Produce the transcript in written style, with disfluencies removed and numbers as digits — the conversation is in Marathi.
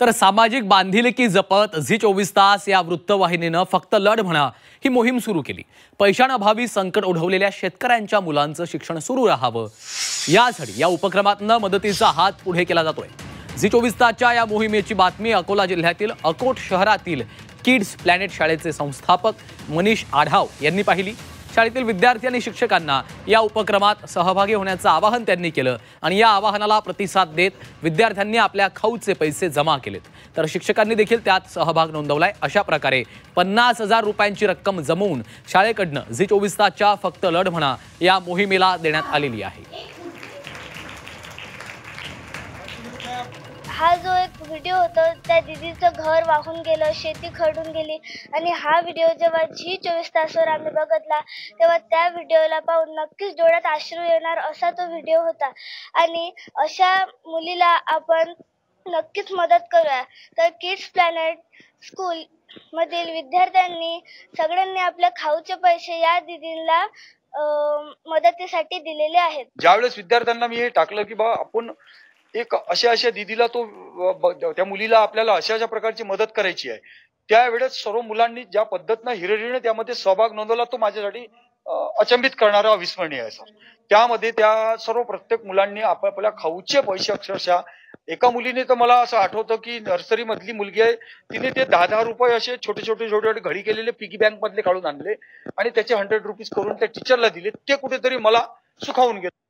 तर सामाजिक बांधिलकी जपत झी 24 तास या वृत्तवाहिनीनं फक्त लढ म्हणा ही मोहीम सुरू केली। पैशांअभावी संकट ओढवलेल्या शेतकऱ्यांच्या मुलांचं शिक्षण सुरू राहावं यासाठी या उपक्रमातनं मदतीचा हात पुढे केला जातोय। झी 24 तासच्या या मोहिमेची बातमी अकोला जिल्ह्यातील अकोट शहरातील किड्स प्लॅनेट शाळेचे संस्थापक मनीष आढाव यांनी पाहिली। शाळेतील विद्यार्थी आणि शिक्षकांना या उपक्रमात सहभागी होण्याचं आवाहन त्यांनी केलं आणि या आवाहनाला प्रतिसाद देत विद्यार्थ्यांनी आपल्या खाऊचे पैसे जमा केलेत, तर शिक्षकांनी देखील त्यात सहभाग नोंदवलाय। अशा प्रकारे 50,000 रुपयांची रक्कम जमवून शाळेकडनं झी 24 तासच्या फक्त लढ म्हणा या मोहिमेला देण्यात आलेली आहे। हा जो एक व्हिडिओ होता त्या दीदीचं घर वाहून गेलं, शेती खरडून गेली आणि हा व्हिडिओ जेव्हा झी 24 तासवर आम्ही बघितला तेव्हा त्या व्हिडिओला पाहून नक्कीच डोळ्यात अश्रू येणार असा तो व्हिडिओ होता आणि अशा मुलीला आपण नक्कीच मदत करूया। तर किड्स प्लॅनेट स्कूल मधील विद्यार्थ्यांनी सगळ्यांनी आपल्या खाऊचे पैसे या दीदीला मदतीसाठी दिलेले आहेत। ज्यावेळेस विद्यार्थ्यांना मी हे टाकलं की बा आपण एक अशा दीदीला त्या मुलीला आपल्याला अशा प्रकारची मदत करायची आहे, त्यावेळेस सर्व मुलांनी ज्या पद्धतीनं हिरिरीने त्यामध्ये सहभाग नोंदवला तो माझ्यासाठी अचंबित करणारा अविस्मरणीय आहे। त्यामध्ये त्या सर्व प्रत्येक मुलांनी आपल्या खाऊचे पैसे अक्षरशः एका मुलीने तर मला असं आठवतं की नर्सरी मधली मुलगी आहे, तिने ते 10-10 रुपये असे छोटे घडी केलेले पिगी बँक मधले काढून आणले आणि त्याचे 100 रुपीज करून त्या टीचरला दिले। ते कुठेतरी मला सुखावून गेले।